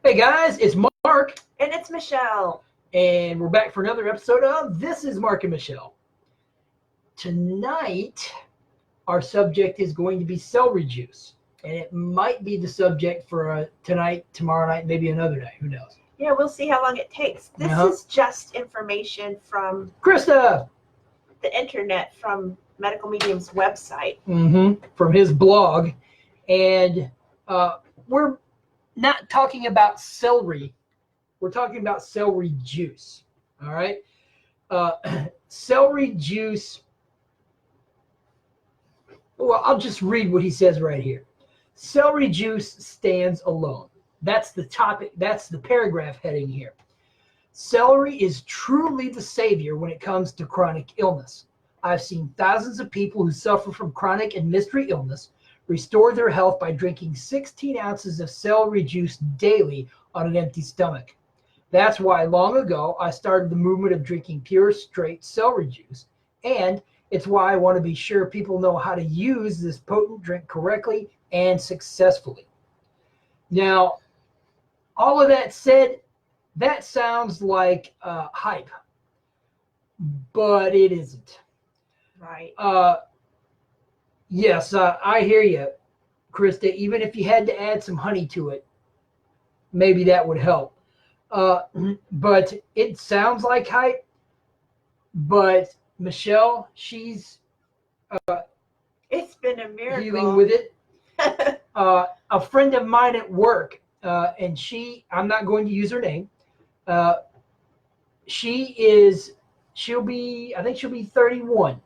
Hey guys, it's Mark. And it's Michelle. And we're back for another episode of This is Mark and Michelle. Tonight, our subject is going to be celery juice. And it might be the subject for tonight, tomorrow night, maybe another night. Who knows? Yeah, we'll see how long it takes. This is just information from Krista, the internet, from Medical Medium's website. From his blog. And we're not talking about celery. We're talking about celery juice. All right. Celery juice. Well, I'll just read what he says right here. Celery juice stands alone. That's the topic. That's the paragraph heading here. Celery is truly the savior when it comes to chronic illness. I've seen thousands of people who suffer from chronic and mystery illness restore their health by drinking 16 ounces of celery juice daily on an empty stomach. That's why long ago I started the movement of drinking pure, straight celery juice. And it's why I want to be sure people know how to use this potent drink correctly and successfully. Now, all of that said, that sounds like hype, but it isn't. Right. Yes, I hear you, Krista. Even if you had to add some honey to it, maybe that would help. But it sounds like hype. But Michelle, she's it's been a miracle. Dealing with it. A friend of mine at work, and I'm not going to use her name. She'll be 31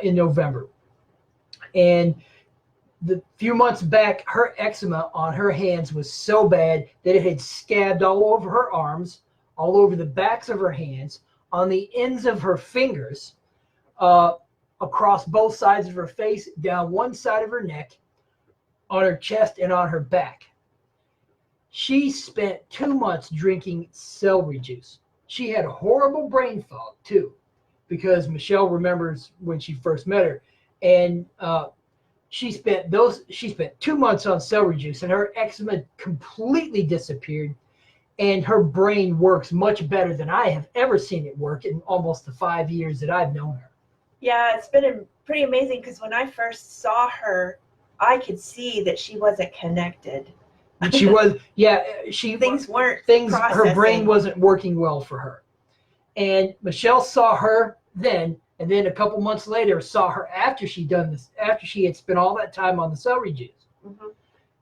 in November. And the few months back, her eczema on her hands was so bad that it had scabbed all over her arms, all over the backs of her hands, on the ends of her fingers, across both sides of her face, down one side of her neck, on her chest, and on her back. She spent 2 months drinking celery juice. She had horrible brain fog, too, because Michelle remembers when she first met her. And she spent 2 months on celery juice, and her eczema completely disappeared, and her brain works much better than I have ever seen it work in almost the 5 years that I've known her. Yeah, it's been pretty amazing, because when I first saw her, I could see that she wasn't connected. She was, yeah. Her brain wasn't working well for her. And Michelle saw her then, and then a couple months later saw her after she had spent all that time on the celery juice.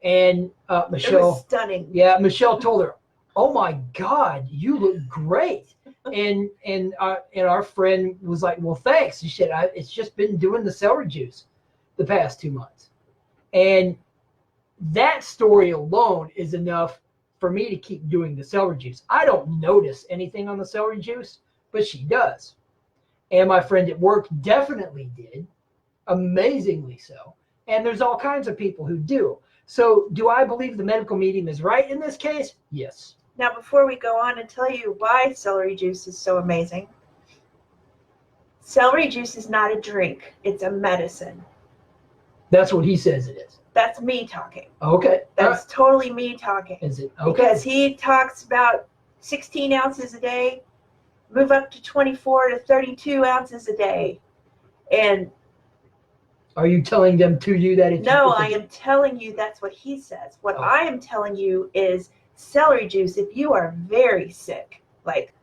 And Michelle, it was stunning. Yeah, Michelle told her, "Oh my God, you look great." and our friend was like, "Well, thanks." She said, "It's just been doing the celery juice the past 2 months," and that story alone is enough for me to keep doing the celery juice. I don't notice anything on the celery juice, but she does. And my friend at work definitely did, amazingly so. And there's all kinds of people who do. So do I believe the medical medium is right in this case? Yes. Now, before we go on and tell you why celery juice is so amazing, celery juice is not a drink. It's a medicine. That's what he says it is. That's me talking. Okay. That's totally me talking. Is it? Okay. Because he talks about 16 ounces a day, move up to 24 to 32 ounces a day. And are you telling them to do that? No, I am telling you that's what he says. What I am telling you is celery juice, if you are very sick, like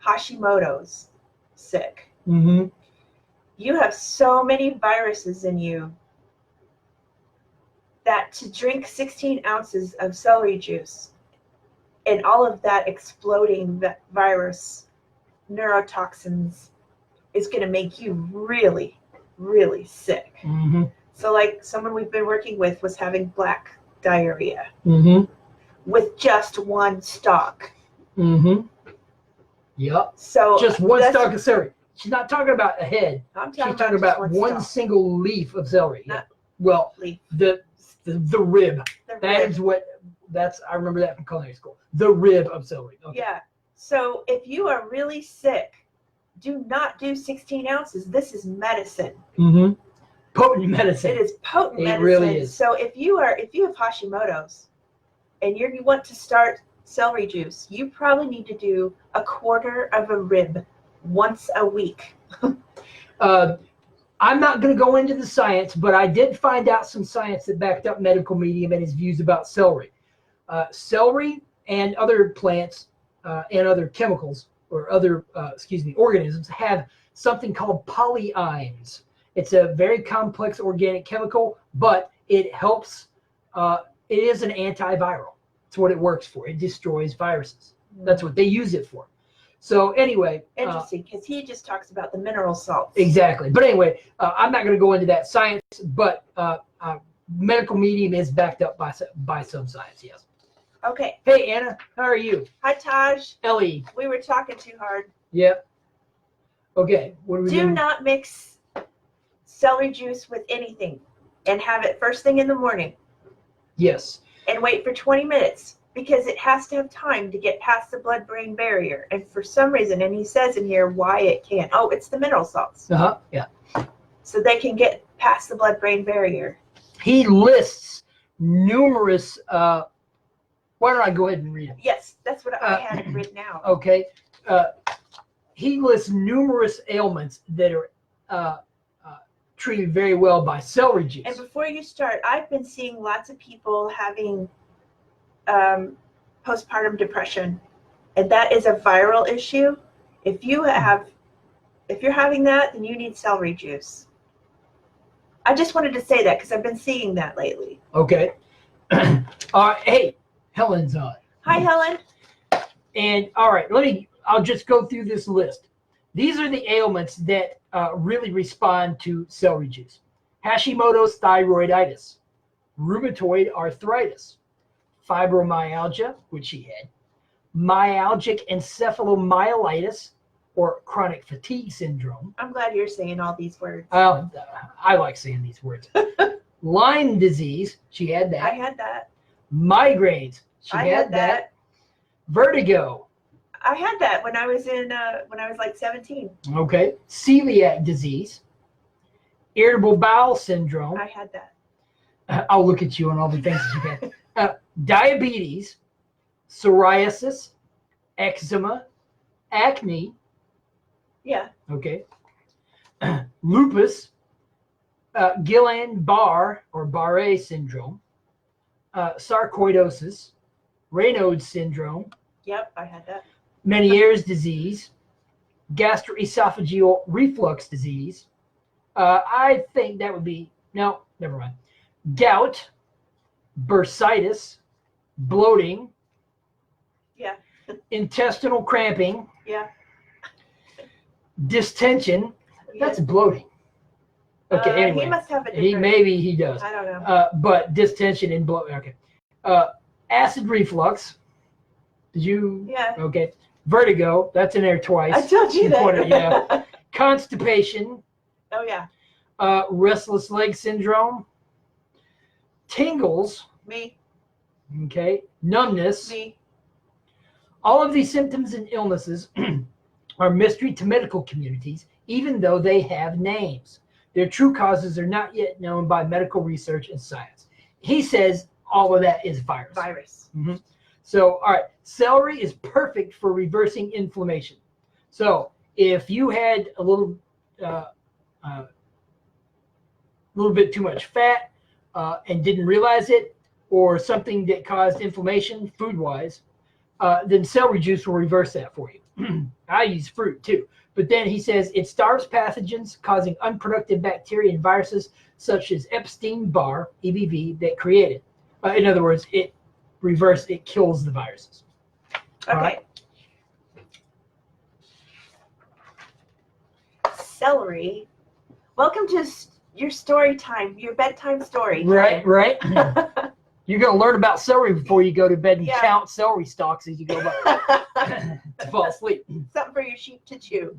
Hashimoto's sick, you have so many viruses in you that to drink 16 ounces of celery juice and all of that exploding virus neurotoxins is going to make you really, really sick. So like someone we've been working with was having black diarrhea with just one stalk. Yep. So just one stalk of celery. She's not talking about a head. She's talking about one single leaf of celery. Leaf. The rib. I remember that from culinary school. The rib of celery. Okay. Yeah. So if you are really sick, do not do 16 ounces. This is medicine. Potent medicine. It is potent medicine. It really is. So if you have Hashimoto's and you want to start celery juice, you probably need to do a quarter of a rib once a week. I'm not going to go into the science, but I did find out some science that backed up Medical Medium and his views about celery. Celery and other plants and other chemicals or other, organisms have something called polyions. It's a very complex organic chemical, but it helps. It is an antiviral. It's what it works for. It destroys viruses. That's what they use it for. So anyway. Interesting, because he just talks about the mineral salts. Exactly. But anyway, I'm not going to go into that science, but Medical Medium is backed up by some science, yes. Okay. Hey, Anna, how are you? Hi, Taj. Ellie. We were talking too hard. Yep. Okay. What are we Do doing? not mix celery juice with anything and have it first thing in the morning. Yes. And wait for 20 minutes because it has to have time to get past the blood-brain barrier. And for some reason, and he says in here why it can't. Oh, it's the mineral salts. Yeah. So they can get past the blood-brain barrier. He lists numerous. Why don't I go ahead and read it? Yes, that's what I had written out. Okay. He lists numerous ailments that are treated very well by celery juice. And before you start, I've been seeing lots of people having postpartum depression, and that is a viral issue. If you're having that, then you need celery juice. I just wanted to say that because I've been seeing that lately. Okay. Hey, Helen's on. Hi, Helen. And all right, I'll just go through this list. These are the ailments that really respond to celery juice. Hashimoto's thyroiditis, rheumatoid arthritis, fibromyalgia, which she had, myalgic encephalomyelitis, or chronic fatigue syndrome. I'm glad you're saying all these words. I like saying these words. Lyme disease, she had that. I had that. Migraines, she had that. Vertigo. I had that when I was like 17. Okay. Celiac disease, irritable bowel syndrome. I had that. I'll look at you and all the things that you had. Diabetes, psoriasis, eczema, acne. Yeah. Okay. Lupus, Guillain-Barré or Barré syndrome, sarcoidosis, Raynaud's syndrome. Yep, I had that. Meniere's disease, gastroesophageal reflux disease. I think that would be, no, never mind. Gout, bursitis, bloating. Yeah. Intestinal cramping. Yeah. Distension. That's bloating. Okay, anyway. He must have a different... Maybe he does. I don't know. But distension and bloating. Okay. Acid reflux. Did you? Yeah. Okay. Vertigo. That's in there twice. I told you that. Yeah. Constipation. Oh, yeah. Restless leg syndrome. Tingles. Me. Okay. Numbness. Me. All of these symptoms and illnesses are mystery to medical communities, even though they have names. Their true causes are not yet known by medical research and science. He says all of that is virus. Virus. Mm-hmm. So, all right, celery is perfect for reversing inflammation. So, if you had a little bit too much fat and didn't realize it, or something that caused inflammation food-wise, then celery juice will reverse that for you. I use fruit too. But then he says it starves pathogens causing unproductive bacteria and viruses such as Epstein-Barr, EBV, that create it. In other words, it kills the viruses. Okay. Right? Celery. Welcome to your story time, your bedtime story. Right. You're going to learn about celery before you go to bed and Yeah. count celery stalks as you go to fall asleep. Something for your sheep to chew.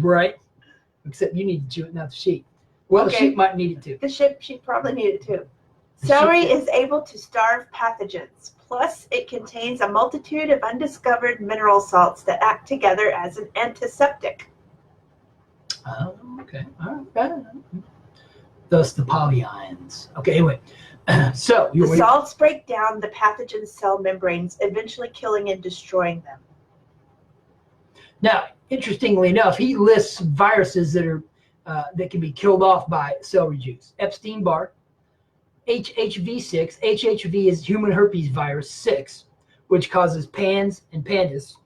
Right. Except you need to chew it, not the sheep. Well, Okay. the sheep might need it too. The sheep probably need it too. The Celery sheep- is able to starve pathogens. Plus, it contains a multitude of undiscovered mineral salts that act together as an antiseptic. Oh, okay. All right. Thus the polyions. Okay, anyway. So The salts break down the pathogen cell membranes, eventually killing and destroying them. Now, interestingly enough, he lists viruses that are that can be killed off by celery juice. Epstein-Barr, HHV6. HHV is human herpes virus 6, which causes PANS and PANDAS.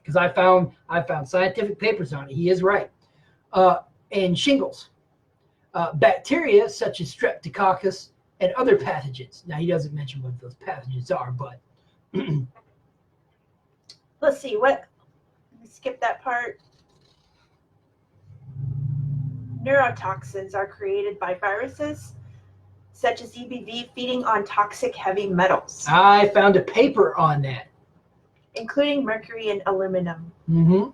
Because I found scientific papers on it. He is right. And shingles. Bacteria such as Streptococcus and other pathogens. Now, he doesn't mention what those pathogens are, but Let's see, let me skip that part. Neurotoxins are created by viruses such as EBV feeding on toxic heavy metals, I found a paper on that. including mercury and aluminum. Mm-hmm.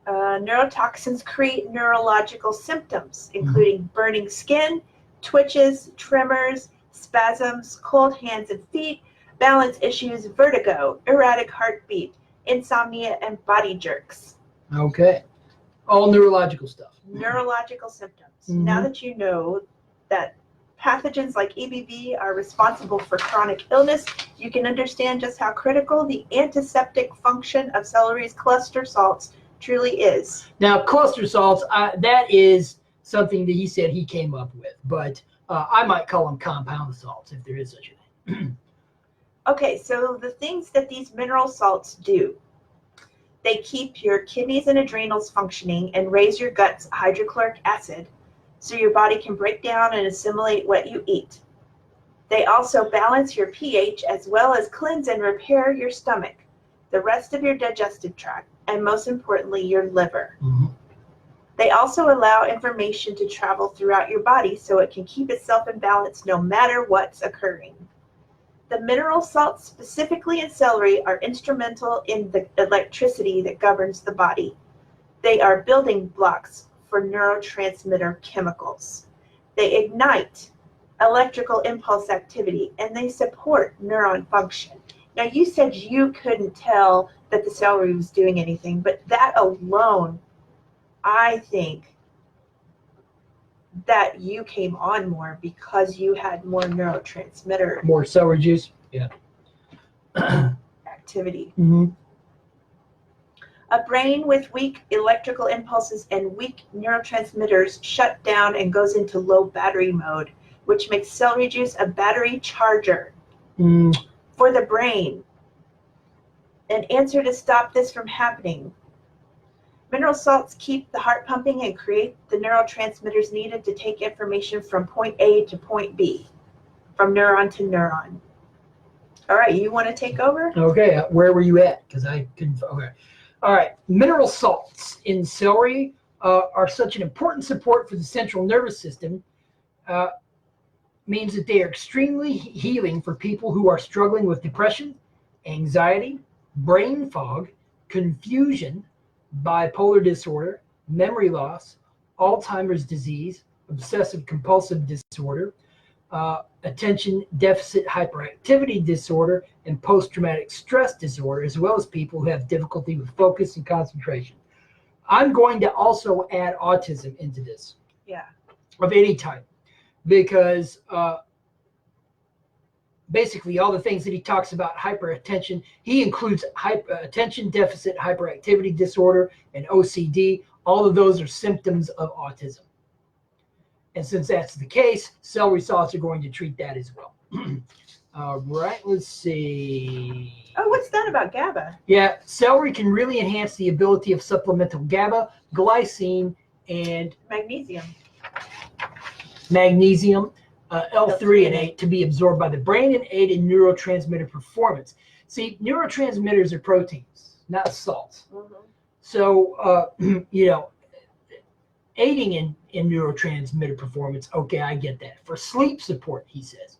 Neurotoxins create neurological symptoms, including burning skin, twitches, tremors, spasms, cold hands and feet, balance issues, vertigo, erratic heartbeat, insomnia, and body jerks. Okay. All neurological stuff. Neurological symptoms. Mhm. Now that you know that pathogens like EBV are responsible for chronic illness, you can understand just how critical the antiseptic function of celery's cluster salts truly is. Now, cluster salts, that is something that he said he came up with, but I might call them compound salts if there is such a thing. Okay, so the things that these mineral salts do: they keep your kidneys and adrenals functioning and raise your gut's hydrochloric acid so your body can break down and assimilate what you eat. They also balance your pH as well as cleanse and repair your stomach, the rest of your digestive tract, and most importantly, your liver. Mm-hmm. They also allow information to travel throughout your body so it can keep itself in balance no matter what's occurring. The mineral salts, specifically in celery, are instrumental in the electricity that governs the body. They are building blocks for neurotransmitter chemicals. They ignite electrical impulse activity, and they support neuron function. Now, you said you couldn't tell that the celery was doing anything, but that alone, I think that you came on more because you had more neurotransmitter More celery juice. Yeah. activity. Mm-hmm. A brain with weak electrical impulses and weak neurotransmitters shut down and goes into low battery mode, which makes celery juice a battery charger for the brain. An answer to stop this from happening. Mineral salts keep the heart pumping and create the neurotransmitters needed to take information from point A to point B, from neuron to neuron. All right, you want to take over? Okay, where were you at? Because I couldn't. Okay. All right, mineral salts in celery are such an important support for the central nervous system. Means that they are extremely healing for people who are struggling with depression, anxiety, brain fog, confusion, bipolar disorder, memory loss, Alzheimer's disease, obsessive compulsive disorder, attention deficit hyperactivity disorder, and post-traumatic stress disorder, as well as people who have difficulty with focus and concentration. I'm going to also add autism into this. Yeah. Of any type, because basically all the things that he talks about, hyperattention, he includes attention deficit hyperactivity disorder and OCD. All of those are symptoms of autism. And since that's the case, celery salts are going to treat that as well. All right, let's see. Oh, what's that about GABA? Yeah, celery can really enhance the ability of supplemental GABA, glycine, and Magnesium. L3 and 8 to be absorbed by the brain and aid in neurotransmitter performance. See, neurotransmitters are proteins, not salts. Mm-hmm. So, aiding in neurotransmitter performance, okay, I get that. For sleep support, he says.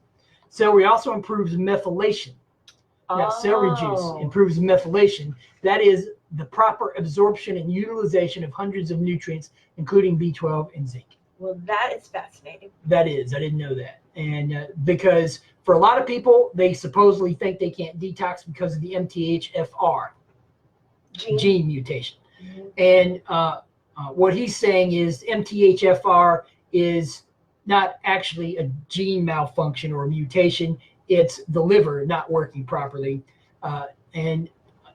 Celery also improves methylation. Now, celery juice improves methylation. That is the proper absorption and utilization of hundreds of nutrients, including B12 and zinc. Well, that is fascinating. That is. I didn't know that. And because for a lot of people, they supposedly think they can't detox because of the MTHFR gene mutation. Mm-hmm. And what he's saying is MTHFR is not actually a gene malfunction or a mutation. It's the liver not working properly. And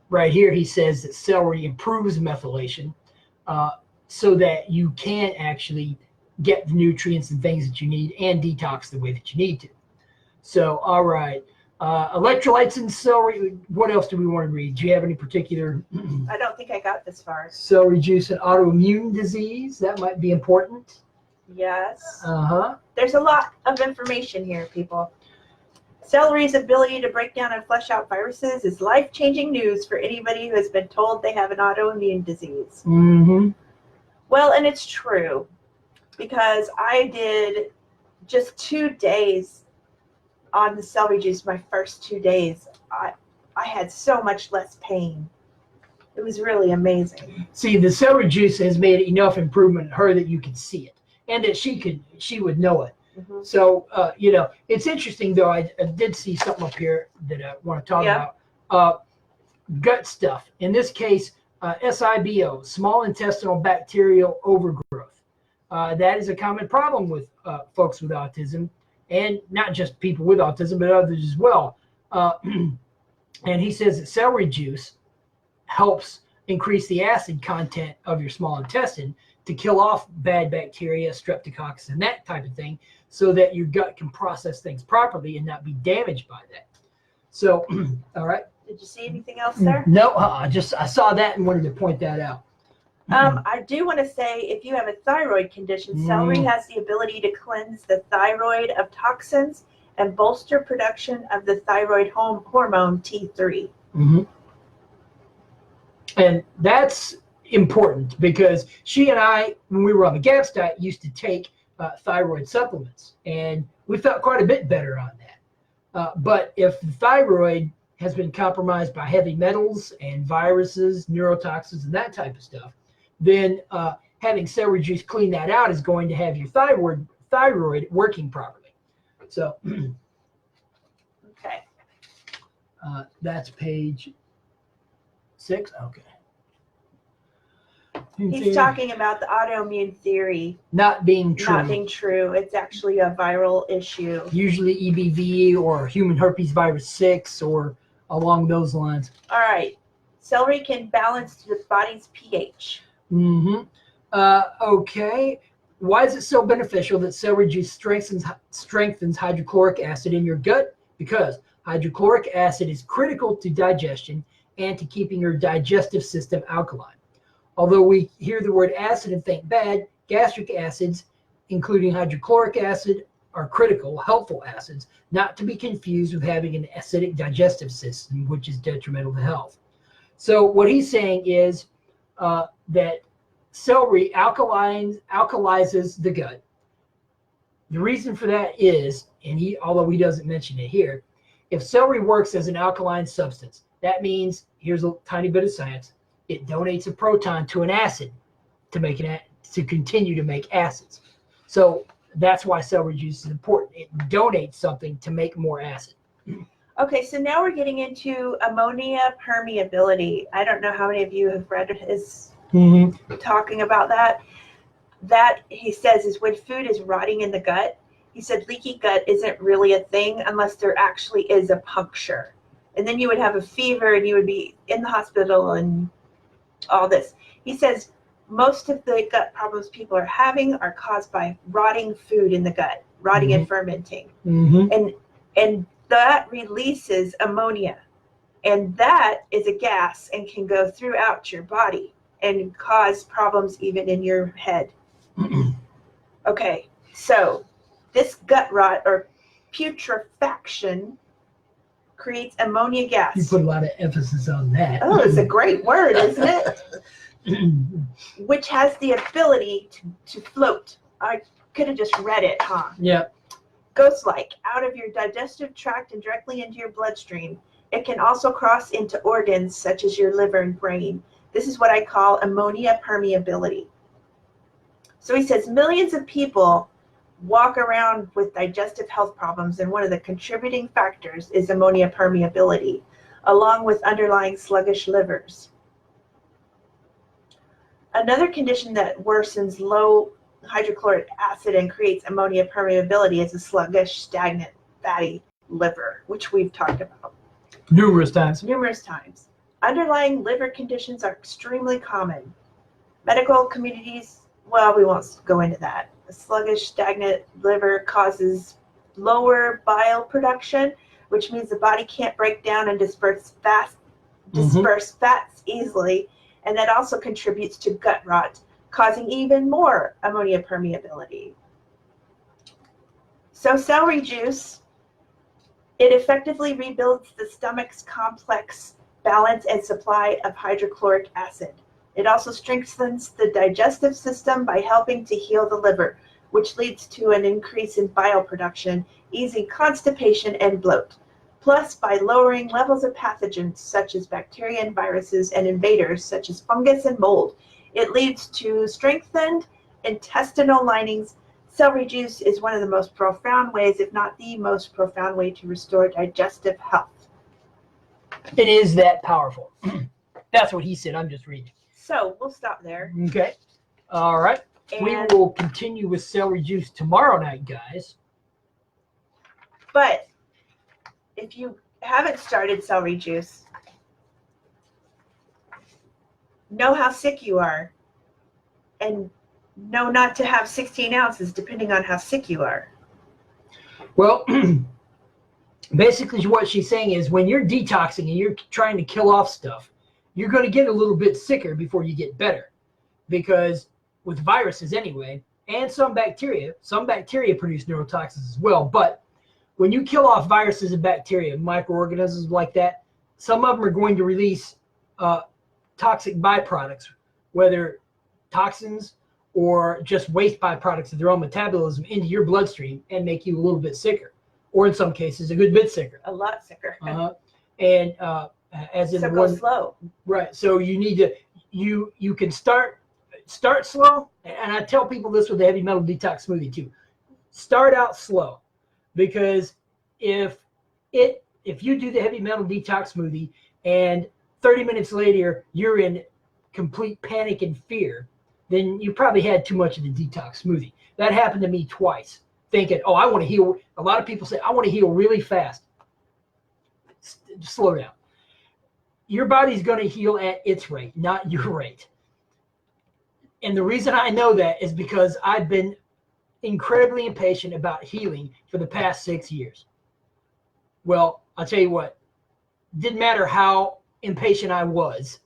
right here, he says that celery improves methylation so that you can actually get the nutrients and things that you need and detox the way that you need to. So, all right. Electrolytes in celery. What else do we want to read? Do you have any particular? I don't think I got this far. Celery juice and autoimmune disease. That might be important. Yes. Uh-huh. There's a lot of information here, people. Celery's ability to break down and flush out viruses is life-changing news for anybody who has been told they have an autoimmune disease. Mm-hmm. Well, and it's true, because I did just 2 days on the celery juice. My first 2 days, I had so much less pain. It was really amazing. See, the celery juice has made enough improvement in her that you could see it, and that she would know it. Mm-hmm. So, it's interesting, though. I did see something up here that I want to talk about. Gut stuff. In this case, SIBO, small intestinal bacterial overgrowth. That is a common problem with folks with autism, and not just people with autism, but others as well. And he says that celery juice helps increase the acid content of your small intestine to kill off bad bacteria, streptococcus, and that type of thing, so that your gut can process things properly and not be damaged by that. So, all right. Did you see anything else there? No, I saw that and wanted to point that out. I do want to say, if you have a thyroid condition, celery has the ability to cleanse the thyroid of toxins and bolster production of the thyroid hormone T3. Mm-hmm. And that's important, because she and I, when we were on the GABS diet, used to take thyroid supplements, and we felt quite a bit better on that. But if the thyroid has been compromised by heavy metals and viruses, neurotoxins, and that type of stuff, then having celery juice clean that out is going to have your thyroid working properly. So, okay. That's page 6. Okay. He's talking about the autoimmune theory not being true. Not being true. It's actually a viral issue. Usually EBV or human herpes virus 6 or along those lines. All right. Celery can balance the body's pH. Mm-hmm. Okay. Why is it so beneficial that celery juice strengthens hydrochloric acid in your gut? Because hydrochloric acid is critical to digestion and to keeping your digestive system alkaline. Although we hear the word acid and think bad, gastric acids, including hydrochloric acid, are critical, helpful acids, not to be confused with having an acidic digestive system, which is detrimental to health. So what he's saying is that celery alkalizes the gut. The reason for that is, and although he doesn't mention it here, if celery works as an alkaline substance, that means, here's a tiny bit of science, it donates a proton to an acid to continue to make acids. So that's why celery juice is important. It donates something to make more acid. Okay, so now we're getting into ammonia permeability. I don't know how many of you have read his talking about that. That, he says, is when food is rotting in the gut. He said leaky gut isn't really a thing unless there actually is a puncture. And then you would have a fever and you would be in the hospital and all this. He says most of the gut problems people are having are caused by rotting food in the gut, rotting and fermenting. And that releases ammonia. And that is a gas and can go throughout your body and cause problems even in your head. Okay, so this gut rot or putrefaction creates ammonia gas. You put a lot of emphasis on that. Oh, it's a great word, isn't it? Which has the ability to float. I could have just read it, huh? Yeah. Ghost-like, out of your digestive tract and directly into your bloodstream. It can also cross into organs such as your liver and brain. This is what I call ammonia permeability. So he says millions of people walk around with digestive health problems, and one of the contributing factors is ammonia permeability, along with underlying sluggish livers. Another condition that worsens low hydrochloric acid and creates ammonia permeability as a sluggish, stagnant, fatty liver, which we've talked about Numerous times. Underlying liver conditions are extremely common. Medical communities, well, we won't go into that. A sluggish, stagnant liver causes lower bile production, which means the body can't break down and disperse fats easily, and that also contributes to gut rot, causing even more ammonia permeability. So celery juice, it effectively rebuilds the stomach's complex balance and supply of hydrochloric acid. It also strengthens the digestive system by helping to heal the liver, which leads to an increase in bile production, easing constipation and bloat. Plus, by lowering levels of pathogens such as bacteria and viruses and invaders such as fungus and mold, it leads to strengthened intestinal linings. Celery juice is one of the most profound ways, if not the most profound way, to restore digestive health. It is that powerful. That's what he said. I'm just reading. So we'll stop there. Okay. All right. We will continue with celery juice tomorrow night, guys. But if you haven't started celery juice, know how sick you are and know not to have 16 ounces depending on how sick you are. Well, basically what she's saying is when you're detoxing and you're trying to kill off stuff, you're going to get a little bit sicker before you get better. Because with viruses anyway, and some bacteria produce neurotoxins as well. But when you kill off viruses and bacteria, microorganisms like that, some of them are going to release toxic byproducts, whether toxins or just waste byproducts of their own metabolism into your bloodstream and make you a little bit sicker. Or in some cases, a good bit sicker. A lot sicker. And as in so go slow. Right. So you need to you can start slow, and I tell people this with the heavy metal detox smoothie too. Start out slow, because if you do the heavy metal detox smoothie and 30 minutes later you're in complete panic and fear, then you probably had too much of the detox smoothie. That happened to me twice. Thinking, oh, I want to heal. A lot of people say, I want to heal really fast. Slow down. Your body's going to heal at its rate, not your rate. And the reason I know that is because I've been incredibly impatient about healing for the past 6 years. Well, I'll tell you what, didn't matter how impatient I was,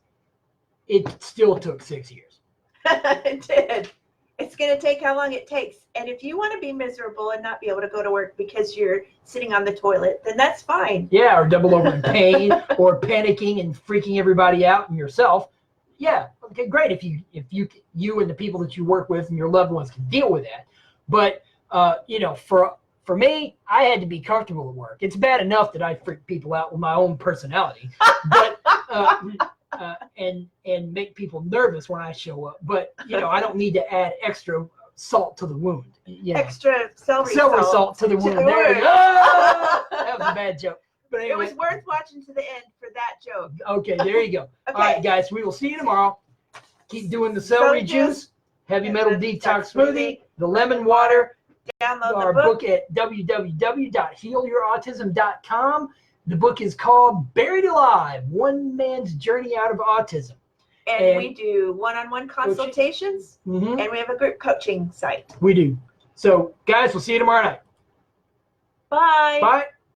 it still took 6 years. It did. It's going to take how long it takes. And if you want to be miserable and not be able to go to work because you're sitting on the toilet, then that's fine. Yeah, or double over in pain or panicking and freaking everybody out and yourself. Yeah, okay, great if you and the people that you work with and your loved ones can deal with that. But for me, I had to be comfortable at work. It's bad enough that I freak people out with my own personality, but and make people nervous when I show up. But I don't need to add extra salt to the wound. Extra celery salt to the wound. There you go. Oh, that was a bad joke. But anyway, it was worth watching to the end for that joke. Okay, there you go. Okay. All right, guys, we will see you tomorrow. Keep doing the celery juice, heavy metal detox smoothie, the lemon water. Download our the book at www.healyourautism.com. The book is called Buried Alive, One Man's Journey Out of Autism. And we do one-on-one consultations, and we have a group coaching site. We do. So, guys, we'll see you tomorrow night. Bye. Bye.